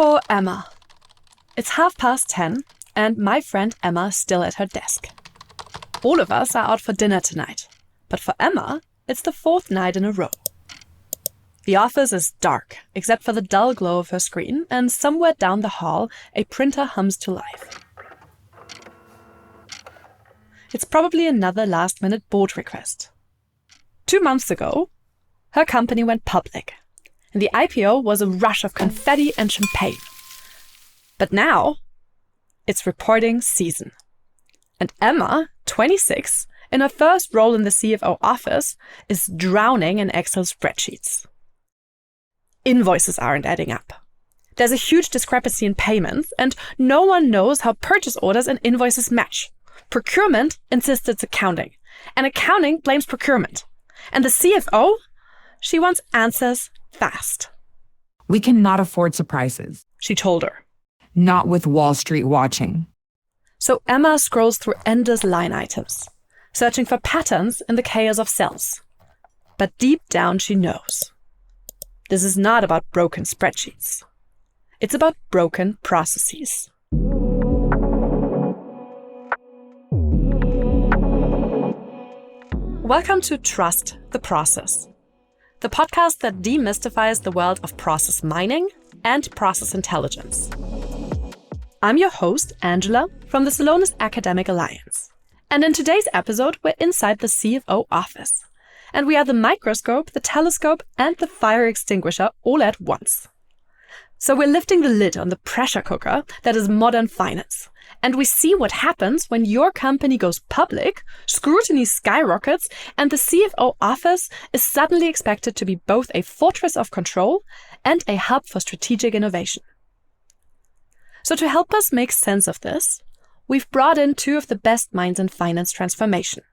Poor Emma. It's 10:30 and my friend Emma is still at her desk. All of us are out for dinner tonight, but for Emma, it's the 4th night in a row. The office is dark, except for the dull glow of her screen, and somewhere down the hall, a printer hums to life. It's probably another last-minute board request. 2 months ago, her company went public, and the IPO was a rush of confetti and champagne. But now, it's reporting season. And Emma, 26, in her first role in the CFO office, is drowning in Excel spreadsheets. Invoices aren't adding up. There's a huge discrepancy in payments, and no one knows how purchase orders and invoices match. Procurement insists it's accounting, and accounting blames procurement. And the CFO? She wants answers fast. We cannot afford surprises. She told her. Not with Wall Street watching. So Emma scrolls through endless line items, searching for patterns in the chaos of cells. But deep down she knows. This is not about broken spreadsheets. It's about broken processes. Welcome to Trust the Process, the podcast that demystifies the world of process mining and process intelligence. I'm your host, Angela, from the Celonis Academic Alliance. And in today's episode, we're inside the CFO office. And we are the microscope, the telescope, and the fire extinguisher all at once. So we're lifting the lid on the pressure cooker that is modern finance. And we see what happens when your company goes public, scrutiny skyrockets, and the CFO office is suddenly expected to be both a fortress of control and a hub for strategic innovation. So to help us make sense of this, we've brought in 2 of the best minds in finance transformation.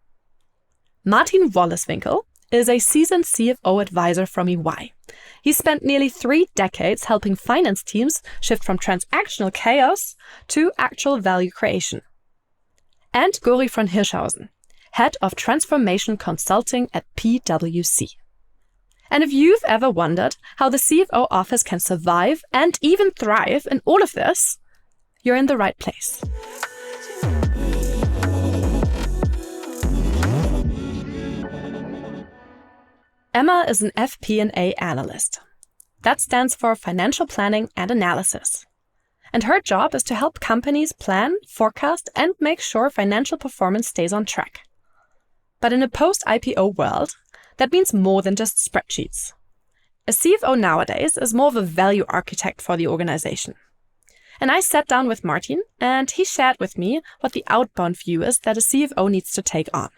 Martin Wolleswinkel is a seasoned CFO advisor from EY. He spent nearly 3 decades helping finance teams shift from transactional chaos to actual value creation. And Gori von Hirschhausen, head of transformation consulting at PwC. And if you've ever wondered how the CFO office can survive and even thrive in all of this, you're in the right place. Emma is an FP&A analyst. That stands for Financial Planning and Analysis. And her job is to help companies plan, forecast, and make sure financial performance stays on track. But in a post-IPO world, that means more than just spreadsheets. A CFO nowadays is more of a value architect for the organization. And I sat down with Martin, and he shared with me what the outbound view is that a CFO needs to take on.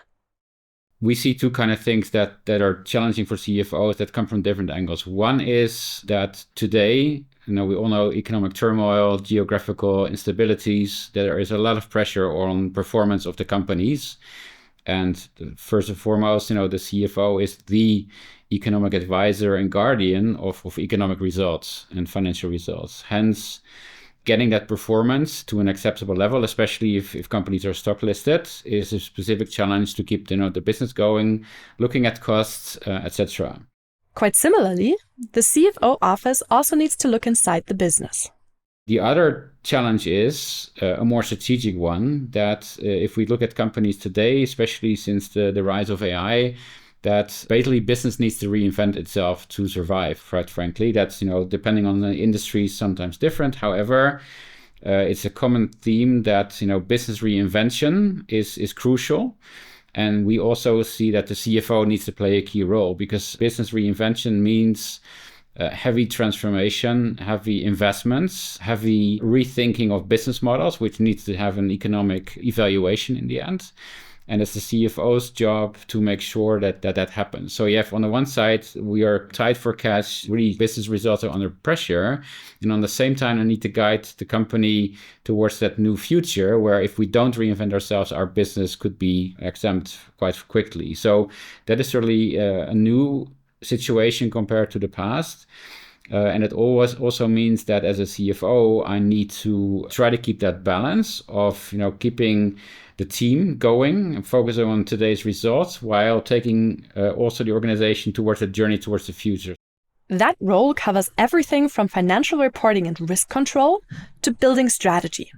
We see 2 kind of things that are challenging for CFOs that come from different angles. One is that today, we all know economic turmoil, geographical instabilities, there is a lot of pressure on performance of the companies. And first and foremost, the CFO is the economic advisor and guardian of economic results and financial results. Hence, getting that performance to an acceptable level, especially if companies are stock listed, is a specific challenge to keep the business going, looking at costs, etc. Quite similarly, the CFO office also needs to look inside the business. The other challenge is a more strategic one, that if we look at companies today, especially since the rise of AI, that basically business needs to reinvent itself to survive, quite frankly. That's, depending on the industry, sometimes different. However, it's a common theme that, business reinvention is crucial. And we also see that the CFO needs to play a key role, because business reinvention means heavy transformation, heavy investments, heavy rethinking of business models, which needs to have an economic evaluation in the end. And it's the CFO's job to make sure that happens. So you have, on the one side, we are tight for cash, really business results are under pressure. And on the same time, I need to guide the company towards that new future where if we don't reinvent ourselves, our business could be exempt quite quickly. So that is certainly a new situation compared to the past. And it always also means that as a CFO, I need to try to keep that balance of, keeping the team going and focusing on today's results while taking also the organization towards a journey towards the future. That role covers everything from financial reporting and risk control to building strategy.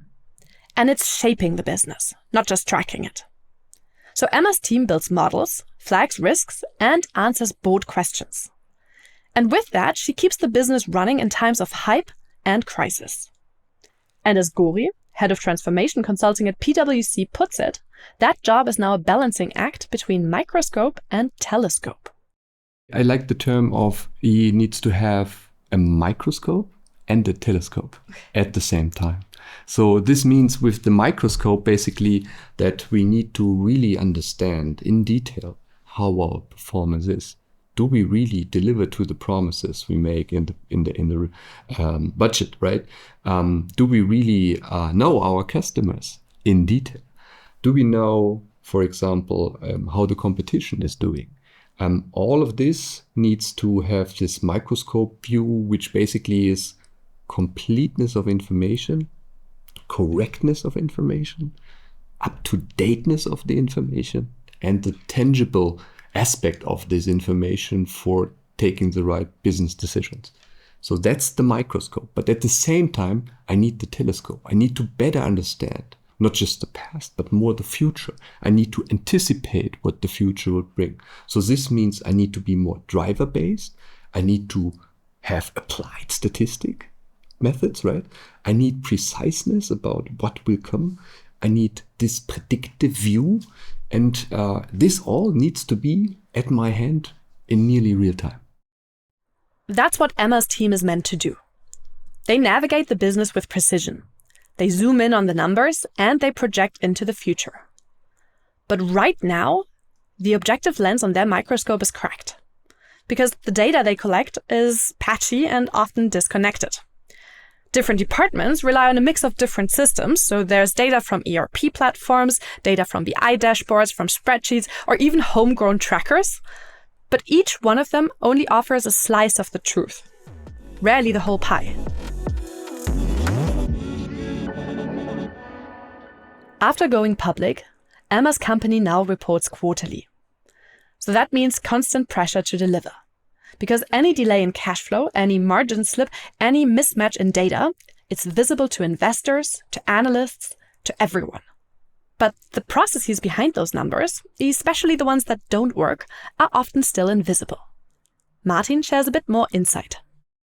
And it's shaping the business, not just tracking it. So Emma's team builds models, flags risks, and answers bold questions. And with that, she keeps the business running in times of hype and crisis. And as Gori, head of transformation consulting at PwC, puts it, that job is now a balancing act between microscope and telescope. I like the term of he needs to have a microscope and a telescope at the same time. So this means with the microscope, basically, that we need to really understand in detail how our performance is. Do we really deliver to the promises we make in the budget, right? Do we really know our customers in detail? Do we know, for example, how the competition is doing? All of this needs to have this microscope view, which basically is completeness of information, correctness of information, up-to-dateness of the information, and the tangible aspect of this information for taking the right business decisions. So that's the microscope. But at the same time, I need the telescope. I need to better understand not just the past, but more the future. I need to anticipate what the future will bring. So this means I need to be more driver-based. I need to have applied statistic methods, right? I need preciseness about what will come. I need this predictive view. And this all needs to be at my hand in nearly real time. That's what Emma's team is meant to do. They navigate the business with precision. They zoom in on the numbers and they project into the future. But right now, the objective lens on their microscope is cracked because the data they collect is patchy and often disconnected. Different departments rely on a mix of different systems, so there's data from ERP platforms, data from BI dashboards, from spreadsheets, or even homegrown trackers. But each one of them only offers a slice of the truth, rarely the whole pie. After going public, Emma's company now reports quarterly. So that means constant pressure to deliver. Because any delay in cash flow, any margin slip, any mismatch in data, it's visible to investors, to analysts, to everyone. But the processes behind those numbers, especially the ones that don't work, are often still invisible. Martin shares a bit more insight.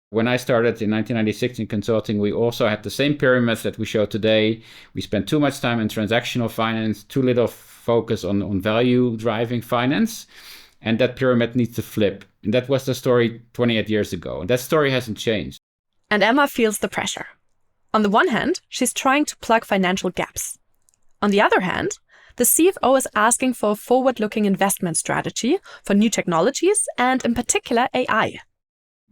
When I started in 1996 in consulting, we also had the same pyramids that we show today. We spent too much time in transactional finance, too little focus on value-driving finance. And that pyramid needs to flip. And that was the story 28 years ago. And that story hasn't changed. And Emma feels the pressure. On the one hand, she's trying to plug financial gaps. On the other hand, the CFO is asking for a forward-looking investment strategy for new technologies and in particular AI.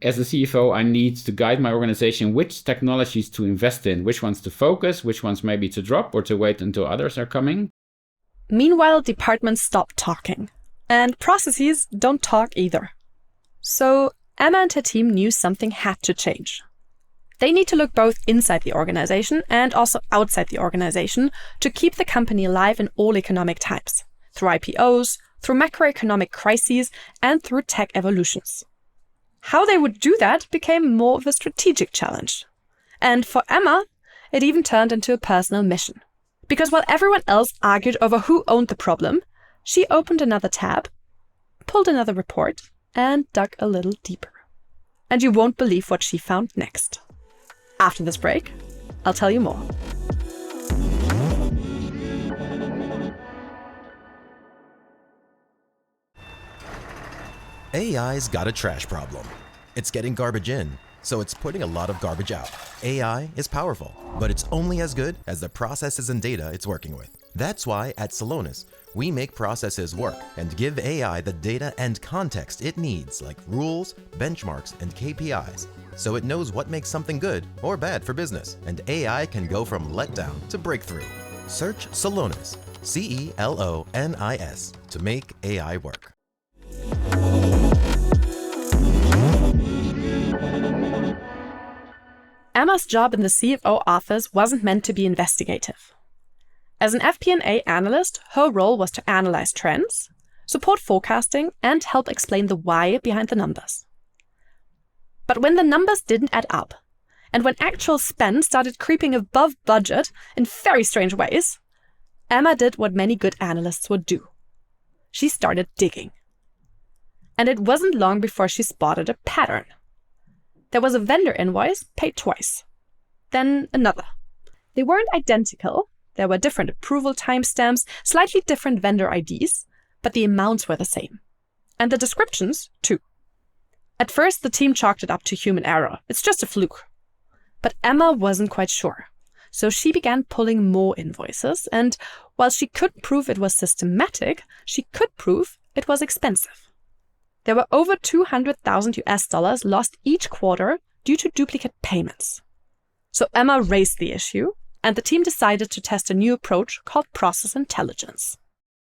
As a CFO, I need to guide my organization which technologies to invest in, which ones to focus, which ones maybe to drop or to wait until others are coming. Meanwhile, departments stop talking. And processes don't talk either. So Emma and her team knew something had to change. They need to look both inside the organization and also outside the organization to keep the company alive in all economic times, through IPOs, through macroeconomic crises, and through tech evolutions. How they would do that became more of a strategic challenge. And for Emma, it even turned into a personal mission. Because while everyone else argued over who owned the problem, she opened another tab, pulled another report, and dug a little deeper. And you won't believe what she found next. After this break, I'll tell you more. AI's got a trash problem. It's getting garbage in, so it's putting a lot of garbage out. AI is powerful, but it's only as good as the processes and data it's working with. That's why at Celonis, we make processes work and give AI the data and context it needs, like rules, benchmarks, and KPIs, so it knows what makes something good or bad for business, and AI can go from letdown to breakthrough. Search Celonis, Celonis, to make AI work. Emma's job in the CFO office wasn't meant to be investigative. As an FP&A analyst, her role was to analyze trends, support forecasting, and help explain the why behind the numbers. But when the numbers didn't add up, and when actual spend started creeping above budget in very strange ways, Emma did what many good analysts would do. She started digging. And it wasn't long before she spotted a pattern. There was a vendor invoice paid twice, then another. They weren't identical. There were different approval timestamps, slightly different vendor IDs, but the amounts were the same. And the descriptions, too. At first, the team chalked it up to human error. It's just a fluke. But Emma wasn't quite sure. So she began pulling more invoices, and while she couldn't prove it was systematic, she could prove it was expensive. There were over $200,000 lost each quarter due to duplicate payments. So Emma raised the issue, and the team decided to test a new approach called process intelligence.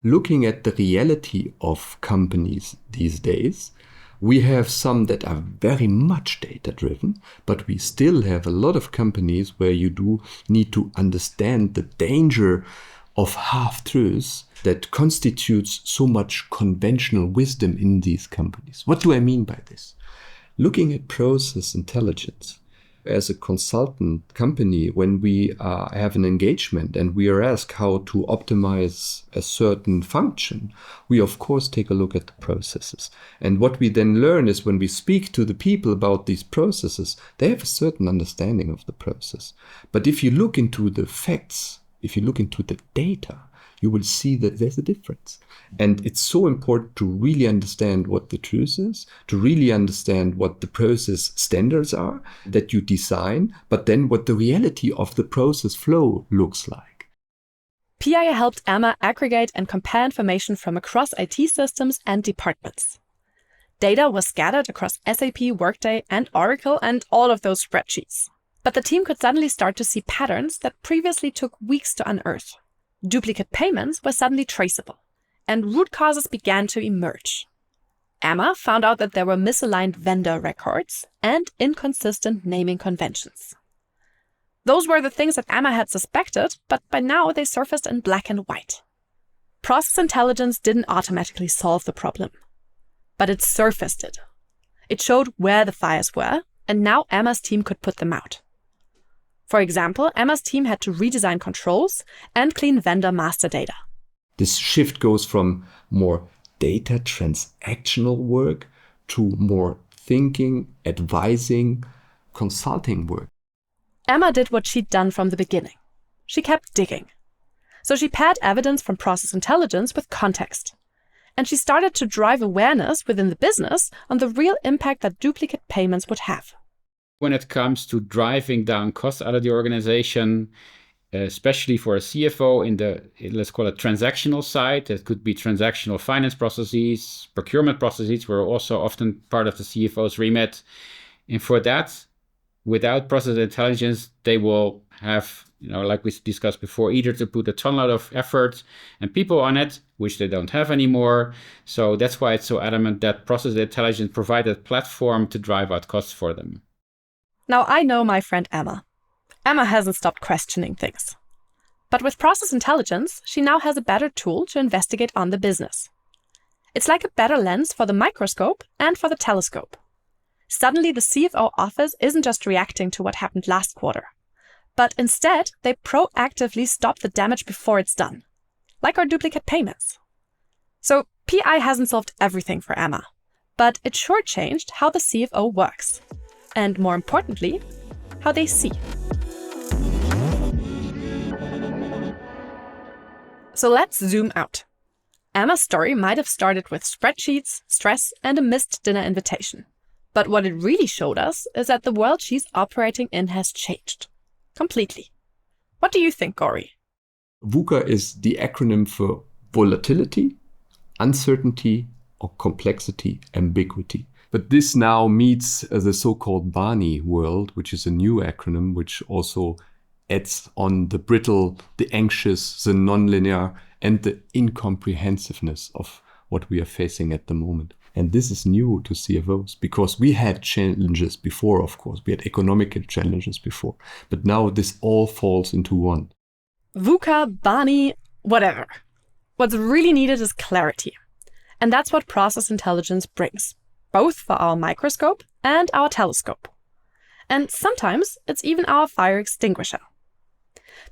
Looking at the reality of companies these days, we have some that are very much data-driven, but we still have a lot of companies where you do need to understand the danger of half-truths that constitutes so much conventional wisdom in these companies. What do I mean by this? Looking at process intelligence, as a consultant company, when we have an engagement and we are asked how to optimize a certain function, we of course take a look at the processes. And what we then learn is when we speak to the people about these processes, they have a certain understanding of the process. But if you look into the facts, if you look into the data, you will see that there's a difference. And it's so important to really understand what the truth is, to really understand what the process standards are that you design, but then what the reality of the process flow looks like. PI helped Emma aggregate and compare information from across IT systems and departments. Data was scattered across SAP, Workday, and Oracle, and all of those spreadsheets. But the team could suddenly start to see patterns that previously took weeks to unearth. Duplicate payments were suddenly traceable, and root causes began to emerge. Emma found out that there were misaligned vendor records and inconsistent naming conventions. Those were the things that Emma had suspected, but by now they surfaced in black and white. Process intelligence didn't automatically solve the problem, but it surfaced it. It showed where the fires were, and now Emma's team could put them out. For example, Emma's team had to redesign controls and clean vendor master data. This shift goes from more data transactional work to more thinking, advising, consulting work. Emma did what she'd done from the beginning. She kept digging. So she paired evidence from process intelligence with context. And she started to drive awareness within the business on the real impact that duplicate payments would have. When it comes to driving down costs out of the organization, especially for a CFO in the, let's call it transactional side, that could be transactional finance processes, procurement processes were also often part of the CFO's remit. And for that, without process intelligence, they will have, like we discussed before, either to put a ton of effort and people on it, which they don't have anymore. So that's why it's so adamant that process intelligence provided a platform to drive out costs for them. Now, I know my friend Emma. Emma hasn't stopped questioning things. But with process intelligence, she now has a better tool to investigate on the business. It's like a better lens for the microscope and for the telescope. Suddenly, the CFO office isn't just reacting to what happened last quarter, but instead, they proactively stop the damage before it's done, like our duplicate payments. So PI hasn't solved everything for Emma, but it sure changed how the CFO works. And more importantly, how they see. So let's zoom out. Emma's story might have started with spreadsheets, stress, and a missed dinner invitation. But what it really showed us is that the world she's operating in has changed. Completely. What do you think, Gori? VUCA is the acronym for volatility, uncertainty, or complexity, ambiguity. But this now meets the so-called Barney world, which is a new acronym, which also adds on the brittle, the anxious, the nonlinear, and the incomprehensiveness of what we are facing at the moment. And this is new to CFOs because we had challenges before, of course. We had economic challenges before. But now this all falls into one. VUCA, Barney, whatever. What's really needed is clarity. And that's what process intelligence brings, both for our microscope and our telescope. And sometimes it's even our fire extinguisher.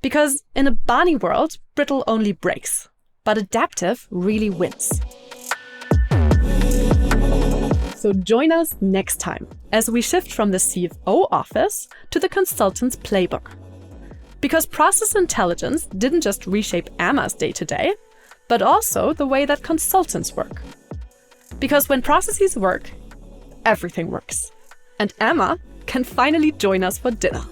Because in a Barney world, brittle only breaks, but adaptive really wins. So join us next time as we shift from the CFO office to the consultant's playbook. Because process intelligence didn't just reshape Emma's day-to-day, but also the way that consultants work. Because when processes work, everything works. And Emma can finally join us for dinner.